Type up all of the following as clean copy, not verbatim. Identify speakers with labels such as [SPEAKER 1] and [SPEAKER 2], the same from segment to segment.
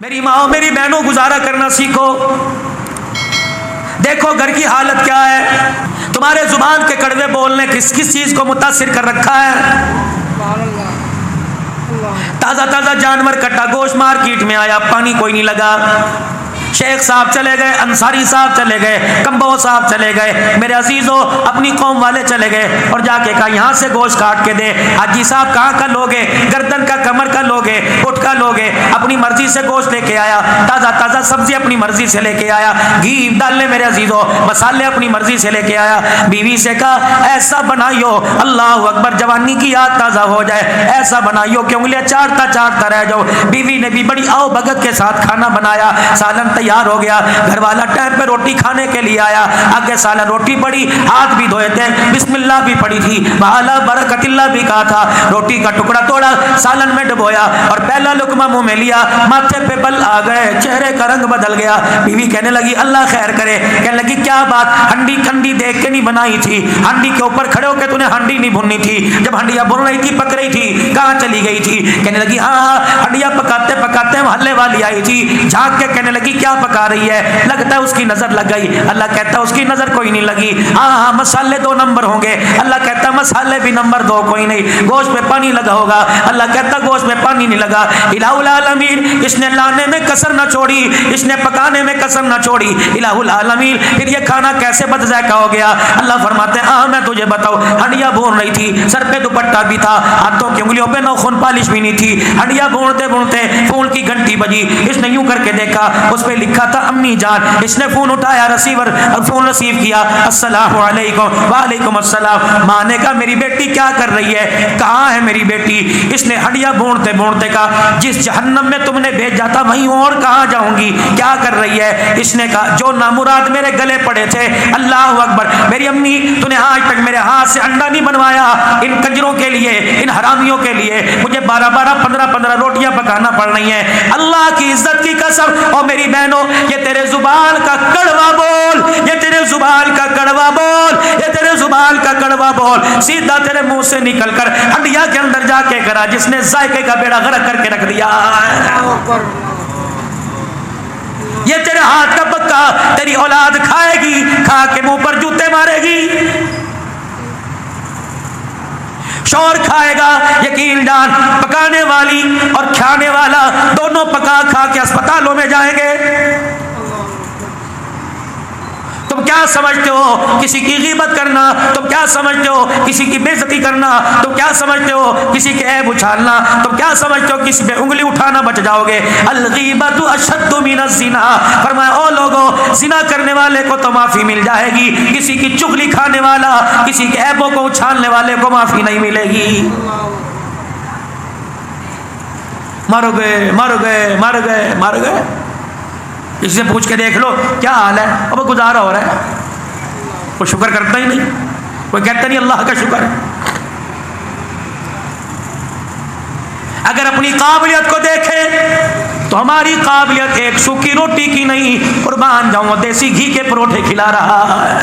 [SPEAKER 1] میری ماں میری بہنوں گزارا کرنا سیکھو. دیکھو گھر کی حالت کیا ہے. تمہارے زبان کے کڑوے بولنے کس کس چیز کو متاثر کر رکھا ہے. تازہ تازہ جانور کٹا گوشت مارکیٹ میں آیا, پانی کوئی نہیں لگا. شیخ صاحب چلے گئے, انصاری صاحب چلے گئے, کمبو صاحب چلے گئے, میرے عزیزوں اپنی قوم والے چلے گئے اور جا کے کہا یہاں سے گوشت کاٹ کے دے. حاجی صاحب کہاں کا لوگے, گردن کا, کمر کا لوگے, اٹھ کا لوگے. اپنی مرضی سے گوشت لے کے آیا, تازہ تازہ سبزی اپنی مرضی سے لے کے آیا, گھی ڈالنے میرے عزیزوں مسالے اپنی مرضی سے لے کے آیا. بیوی سے کہا ایسا بنائیو اللہ اکبر جوانی کی یاد تازہ ہو جائے, ایسا بنائیو کہ انگلیاں چاٹتا چاٹتا رہ جاؤ. بیوی نے بھی بڑی آؤ بھگت کے ساتھ کھانا بنایا, سالن تیار ہو گیا. گھر والا ٹائم پہ روٹی کھانے کے لیے آیا, آگے سالن روٹی پڑی, ہاتھ بھی دھوئے تھے, بسم اللہ بھی پڑی تھی, وعلی برکت اللہ بھی کہا تھا. روٹی کا ٹکڑا توڑا, سالن میں ڈبویا اور پہلا لقمہ منہ میں لیا, ماتھے پہ بل آ گئے, چہرے کا رنگ بدل گیا. بیوی کہنے لگی اللہ خیر کرے. کہنے لگی کیا بات, ہنڈی کھنڈی دیکھ کے نہیں بنائی تھی, ہنڈی کے اوپر کھڑے ہو کے تو نے ہنڈی نہیں بھونی تھی, جب ہنڈیاں بھون رہی تھی پک رہی تھی کہاں چلی گئی تھی. کہنے لگی ہاں ہنڈیاں پکاتے پکاتے محلے والی آئی تھی, جھانک کے کہنے لگی کیا پکا رہی ہے, لگتا ہے اس کی نظر لگ گئی. اللہ کہتا ہے اس کی نظر کوئی نہیں لگی, ہاں ہاں مسالے 2 نمبر ہوں گے. اللہ کہتا ہے مسالے بھی نمبر 2 کوئی نہیں, گوشت میں پانی لگا ہوگا. اللہ کہتا ہے گوشت میں پانی نہیں لگا. الہ العالمین اس نے لانے میں کسر نہ چھوڑی, اس نے پکانے میں کسر نہ چھوڑی. الہ العالمین پھر یہ کھانا کیسے بد ذائقہ ہو گیا. اللہ فرماتے ہیں ہاں میں تجھے بتاؤں, ہنڈیاں بھون رہی تھی, سر پہ دوپٹہ بھی تھا, ہاتھوں کی انگلیوں پہ ناخن پالش بھی نہیں تھی, ہنڈیاں بھونتے بھونتے فون کی گھنٹی بجی. اس نے یوں کر کے دیکھا, اس پہ لکھا تھا امی جان. اس نے فون اٹھایا, ریسیور فون ریسیو کیا, السلام علیکم. وعلیکم السلام. ماں نے کہا میری بیٹی کیا کر رہی ہے, کہاں ہے میری بیٹی. اس نے ہنڈیاں بھونتے بھونتے کہا جس جہنم میں تم نے بھیجا تھا وہیں اور کہاں جاؤں گی, کیا کر رہی ہے. اس نے کہا جو نامراد میرے گلے پڑے تھے. اللہ اکبر. میری امی تو نے آج تک میرے ہاتھ سے انڈا نہیں بنوایا, ان کنجروں کے لیے, ان حرامیوں کے لیے مجھے 12 15 روٹیاں پکانا پڑ رہی ہیں. اللہ کی عزت کی قسم. اور میری بہنوں یہ تیرے زبان کا کڑوا بول, یہ تیرے زبان کا کڑوا بول, یہ تیرے زبان کا کڑوا بول سیدھا تیرے منہ سے نکل کر ہنڈیا کے اندر جا کے کرا جس نے ذائقے کا بیڑا غرق کر کے رکھ دیا. یہ تیرے ہاتھ کا پکا تیری اولاد کھائے گی, کھا کے منہ پر جوتے مارے گی. شور کھائے گا, یقین جان پکانے والی اور کھانے والا دونوں پکا کھا کے اسپتالوں میں جائیں گے. تم کیا سمجھتے ہو کسی کی غیبت کرنا, تم کیا سمجھتے ہو کسی کی بے عزتی کرنا, تم کیا سمجھتے ہو کسی کے عیب اچھالنا, تم کیا سمجھتے ہو کسی پہ انگلی اٹھانا بچ جاؤ گے. الغیبت اشد من الزنا. فرمایا او لوگوں زنا کرنے والے کو تو معافی مل جائے گی, کسی کی چغلی کھانے والا, کسی کے عیبوں کو اچھالنے والے کو معافی نہیں ملے گی. مر گئے مر گئے مر گئے مر گئے. اس سے پوچھ کے دیکھ لو کیا حال ہے, اب گزارا ہو رہا ہے. کوئی شکر کرتا ہی نہیں, کوئی کہتا نہیں اللہ کا شکر ہے. اگر اپنی قابلیت کو دیکھیں تو ہماری قابلیت ایک سوکھی روٹی کی نہیں, قربان جاؤں دیسی گھی کے پروٹھے کھلا رہا ہے.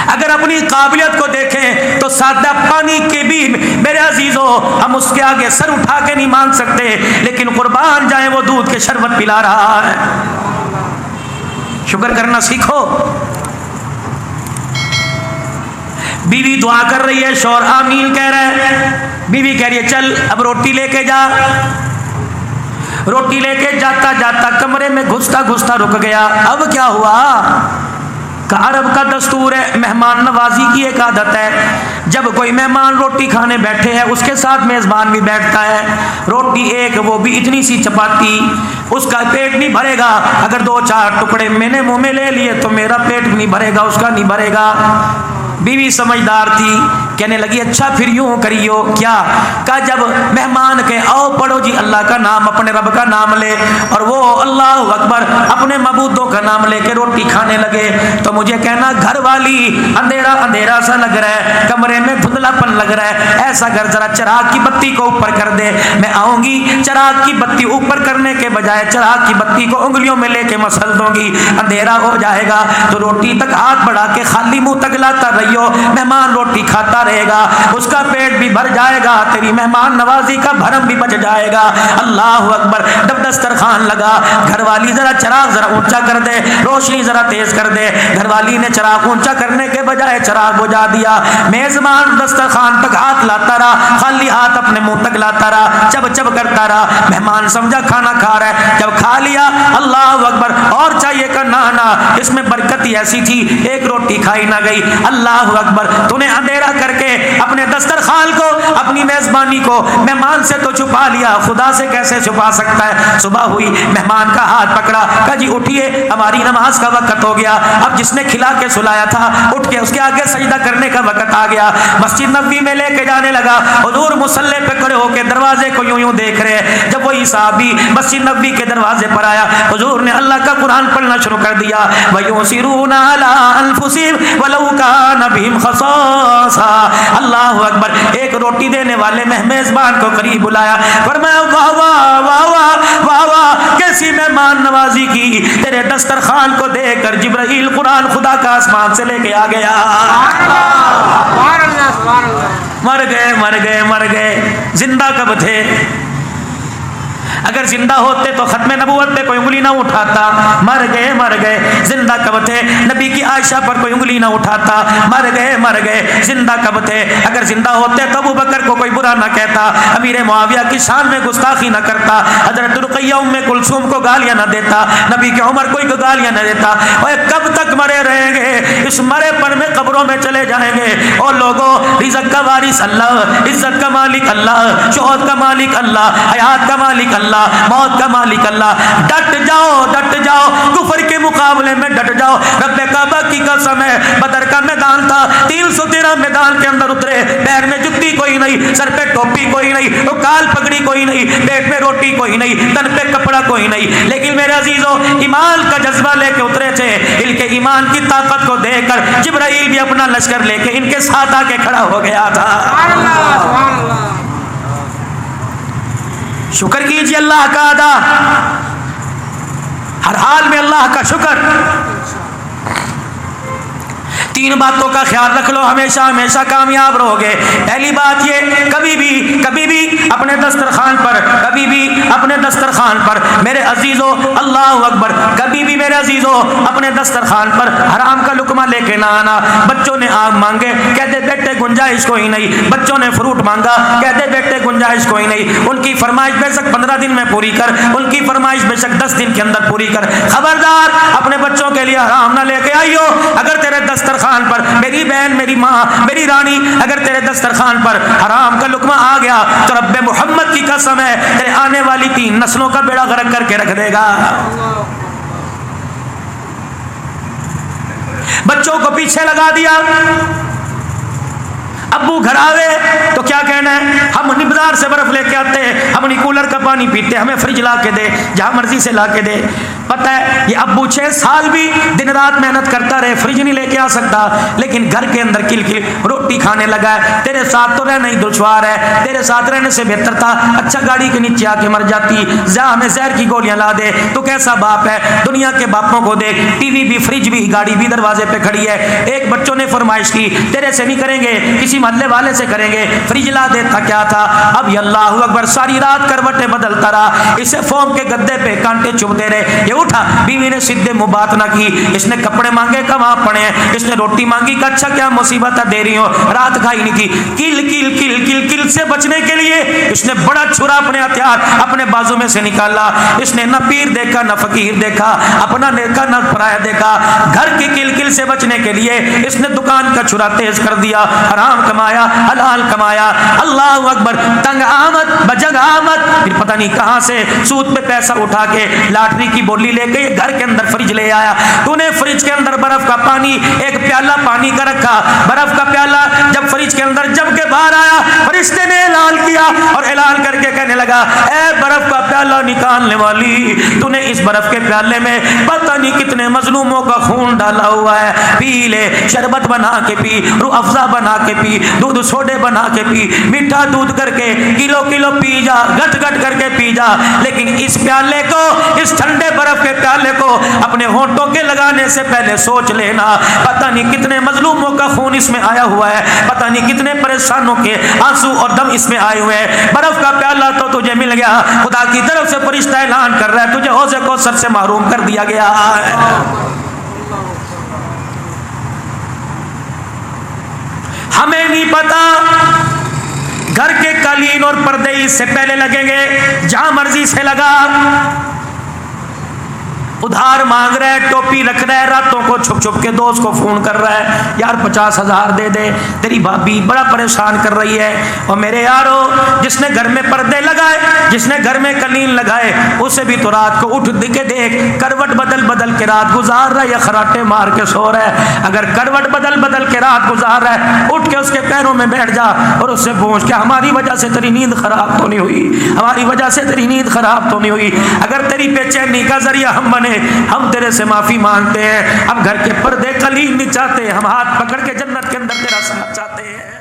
[SPEAKER 1] اگر اپنی قابلیت کو دیکھیں تو سادہ پانی کے بھی میرے عزیزوں ہم اس کے آگے سر اٹھا کے نہیں مانگ سکتے, لیکن قربان جائیں وہ دودھ کے شربت پلا رہا ہے. شکر کرنا سیکھو. بیوی دعا کر رہی ہے, شوہر آمین کہہ رہا ہے. بیوی کہہ رہی ہے چل اب روٹی لے کے جا. روٹی لے کے جاتا جاتا کمرے میں گھستا گھستا رک گیا. اب کیا ہوا کہ عرب کا دستور ہے, مہمان نوازی کی ایک عادت ہے. جب کوئی مہمان روٹی کھانے بیٹھے ہیں اس کے ساتھ میزبان بھی بیٹھتا ہے. روٹی ایک, وہ بھی اتنی سی چپاتی, اس کا پیٹ نہیں بھرے گا. اگر 2-4 ٹکڑے میں نے منہ میں لے لیے تو میرا پیٹ نہیں بھرے گا, اس کا نہیں بھرے گا. بیوی سمجھدار تھی, کہنے لگی اچھا پھر یوں کریو. کیا کہا جب مہمان کے آؤ پڑھو جی اللہ کا نام, اپنے رب کا نام لے, اور وہ اللہ اکبر اپنے معبودوں کا نام لے کے روٹی کھانے لگے, تو مجھے کہنا گھر والی اندھیرا اندھیرا سا لگ رہا ہے, کمرے میں دھندلا پن لگ رہا ہے, ایسا کر ذرا چراغ کی بتی کو اوپر کر دے. میں آؤں گی, چراغ کی بتی اوپر کرنے کے بجائے چراغ کی بتی کو انگلیوں میں لے کے مسل دوں گی, اندھیرا ہو جائے گا. تو روٹی تک ہاتھ بڑھا کے خالی منہ تک لاتا رہیو, مہمان روٹی کھاتا رہے گا, اس کا پیٹ بھی بھر جائے گا, تیری مہمان نوازی کا بھرم بھی بچ جائے گا. اللہ اکبر. جب دسترخوان لگا, گھر والی ذرا چراغ ذرا اونچا کر دے, روشنی ذرا تیز کر دے. گھر والی نے چراغ اونچا کرنے کے بجائے چراغ بجھا دیا. میزبان دسترخوان تک ہاتھ لاتا رہا, خالی ہاتھ اپنے منہ تک لاتا رہا, چب چب کرتا رہا. مہمان سمجھا کھانا کھا رہا ہے, جب کھا لیا اللہ اکبر اور چاہیے کہ نہ اس میں برکت ہی ایسی تھی, ایک روٹی کھائی نہ گئی. اللہ اکبر. تو نے اندھیرا کر کے اپنے دسترخوان کو, اپنی میزبانی کو مہمان سے تو چھپا لیا, خدا سے کیسے چھپا سکتا ہے. صبح ہوئی, مہمان کا ہاتھ پکڑا, کہا جی اٹھیے ہماری نماز کا وقت ہو گیا. اب جس نے کھلا کے سلایا تھا اٹھ کے اس کے آگے سجدہ کرنے کا وقت آ گیا. مسجد نبوی میں لے کے جانے لگا. حضور مصلی پہ کھڑے ہو کے دروازے کو یوں یوں دیکھ رہے. جب وہی صحابی مسجد نبوی کے دروازے پر آیا, حضور نے اللہ کا قرآن پڑھنا شروع کر دیا. وَيُؤْثِرُونَ عَلَىٰ أَنفُسِهِمْ وَلَوْ كَانَ بِهِمْ خَصَاصَةٌ. اللہ اکبر. ایک روٹی دینے والے میزبان کو قریب بلایا, فرمایا واہ واہ واہ واہ واہ واہ, کیسی مہمان نوازی کی. تیرے دسترخوان کو دیکھ کر جبرائیل قرآن خدا کا آسمان سے لے کے آ گیا. مر گئے مر گئے مر گئے. زندہ کب تھے؟ اگر زندہ ہوتے تو ختم نبوت پہ کوئی انگلی نہ اٹھاتا. مر گئے مر گئے. زندہ کب تھے؟ نبی کی عائشہ پر کوئی انگلی نہ اٹھاتا. مر گئے مر گئے. زندہ کب تھے؟ اگر زندہ ہوتے تو ابو بکر کو کوئی برا نہ کہتا, امیر معاویہ کی شان میں گستاخی نہ کرتا, حضرت رقیہ ام کلثوم کو گالیاں نہ دیتا, نبی کی عمر کوئی گالیاں نہ دیتا. اور کب تک مرے رہیں گے؟ اس مرے پر میں قبروں میں چلے جائیں گے. اور لوگوں, رزق کا وارث اللہ, عزت کا مالک اللہ, شہرت کا مالک اللہ, حیات کا مالک اللہ, موت کا مالک اللہ. ڈٹ جاؤ ڈٹ جاؤ, کفر کے مقابلے میں ڈٹ جاؤ. رب کعبہ کی قسم ہے, بدر کا میدان تھا, 313 میدان کے اندر اترے, پیر میں جتی کوئی نہیں, سر پہ ٹوپی کوئی نہیں, کال پگڑی کوئی نہیں, پیٹ میں روٹی کوئی نہیں, تن پہ کپڑا کوئی نہیں, لیکن میرے عزیزوں ایمان کا جذبہ لے کے اترے تھے. ان کے ایمان کی طاقت کو دیکھ کر جبرائیل بھی اپنا لشکر لے کے ان کے ساتھ آ کے کھڑا ہو گیا تھا. شکر کیجیے اللہ کا ادا, ہر حال میں اللہ کا شکر. 3 باتوں کا خیال رکھ لو, ہمیشہ ہمیشہ کامیاب رہو گے. پہلی بات یہ, کبھی بھی اپنے دسترخوان پر, کبھی بھی اپنے دسترخوان پر میرے عزیزوں, اللہ اکبر, کبھی بھی میرے عزیزوں اپنے دسترخوان پر حرام کا لقمہ لے کے نہ آنا. بچوں نے آم مانگے, کہتے بیٹے گنجائش کوئی نہیں. بچوں نے فروٹ مانگا, کہتے بیٹے گنجائش کوئی نہیں. ان کی فرمائش بے شک 15 دن میں پوری کر, ان کی فرمائش بے شک 10 دن کے اندر پوری کر. خبردار اپنے بچوں کے لیے حرام نہ لے کے آئیو. اگر تیرے دسترخوان پر, میری بہن, میری ماں, میری رانی, اگر تیرے دسترخوان پر حرام کا لقمہ آ گیا تو رب محمد کی قسم ہے تیرے آنے والی 3 نسلوں کا بیڑا غرق کر کے رکھ دے گا. بچوں کو پیچھے لگا دیا. ابو گھر آوے تو کیا کہنا ہے, ہم نہیں بازار سے برف لے کے آتے, ہم نہیں کولر کا پانی پیتے, ہمیں فریج لا کے دے, جہاں مرضی سے لا کے دے. پتہ ہے یہ ابو 6 سال بھی دن رات محنت کرتا رہے, فریج نہیں لے کے آ سکتا, لیکن گھر کے اندر کل کل روٹی کھانے لگا ہے. تیرے ساتھ تو رہنا ہی دشوار ہے, تیرے ساتھ رہنے سے بہتر تھا اچھا گاڑی کے نیچے آ کے مر جاتی. ہمیں زہر کی گولیاں لا دے. تو کیسا باپ ہے, دنیا کے باپوں کو دیکھ, ٹی وی بھی, فریج بھی, گاڑی بھی دروازے پہ کھڑی ہے. ایک بچوں نے فرمائش کی, تیرے سے نہیں کریں گے, کسی محلے والے سے کریں گے, فریج لا دیتا. کیا تھا, اب یہ اللہ اکبر ساری رات کروٹیں بدلتا رہا, اسے فوم کے گدے پہ کانٹے چبھتے رہے. یہ اٹھا, بیوی نے سیدھے منہ بات نہ کی, اس نے کپڑے مانگے کہاں پڑے ہیں, اس نے روٹی مانگی کہ اچھا کیا مصیبت دے رہی ہو, رات کھائی نہیں تھی. کل کل کل کل کل سے بچنے کے لیے اس نے بڑا چھرا اپنے ہتھیار اپنے بازو میں سے نکالا. اس نے نہ پیر دیکھا نہ فقیر دیکھا, اپنا دیکھا نہ پرایا دیکھا. گھر کی کل کل سے بچنے کے لیے اس نے دکان کا چھرا تیز کر دیا, حرام کمایا, حلال کمایا. اللہ اکبر, تنگ آمد بجنگ آمد, پھر پتہ نہیں کہاں سے سود پہ پیسہ اٹھا کے لاٹری کی بولی لے کے گھر کے اندر فریج لے آیا. تو نے فریج کے اندر برف کا پانی, ایک پیالہ پانی کا رکھا, برف کا پیالہ جب فریج کے اندر جب کے باہر آیا, فرشتے نے اعلان کیا اور اعلان کر کے کہنے لگا, اے برف کا پیالہ نکالنے والی, تو نے اس برف کے پیالے میں پتہ نہیں کتنے مظلوموں کا خون ڈالا ہوا ہے, پی لے, شربت بنا کے پی, روح افزا بنا کے پی, دودھ سوڈے بنا کے پی, میٹھا دودھ کر کے کلو کلو پی جا, گٹ گٹ کر کے پی جا, لیکن اس پیالے کو, اس ٹھنڈے برف کے پیالے کو اپنے ہونٹوں کے لگانے سے پہلے سوچ لینا پتہ نہیں کتنے مظلوموں کا خون اس میں آیا ہوا ہے, پتہ نہیں کتنے پریشانوں کے آنسو اور دم اس میں آئے ہوئے ہیں. برف کا پیالہ تو تجھے مل گیا, خدا کی طرف سے فرشتہ اعلان کر رہا ہے تجھے حوض کوثر سے محروم کر دیا گیا ہے. ہمیں نہیں پتا گھر کے قالین اور پردے اس سے پہلے لگیں گے, جہاں مرضی سے لگا, ادھار مانگ رہا ہے, ٹوپی رکھ رہا ہے, راتوں کو چھپ چھپ کے دوست کو فون کر رہا ہے یار 50,000 دے دے, تیری بھابھی بڑا پریشان کر رہی ہے. اور میرے یارو جس نے گھر میں پردے لگائے, جس نے گھر میں قالین لگائے, اسے بھی تو رات کو اٹھ کے دیکھ کروٹ بدل بدل کے رات گزار رہا ہے یا خراٹے مار کے سو رہا ہے. اگر کروٹ بدل بدل کے رات گزار رہا ہے, اٹھ کے اس کے پیروں میں بیٹھ جا اور اس سے پوچھ کہ ہماری وجہ سے تیری نیند خراب تو نہیں ہوئی, ہماری وجہ سے تیری نیند خراب تو نہیں ہوئی. اگر تیری بے چینی کا ذریعہ ہم بنے, ہم تیرے سے معافی مانگتے ہیں. اب گھر کے پردے قالین نہیں چاہتے, ہم ہاتھ پکڑ کے جنت کے اندر تیرا ساتھ چاہتے ہیں.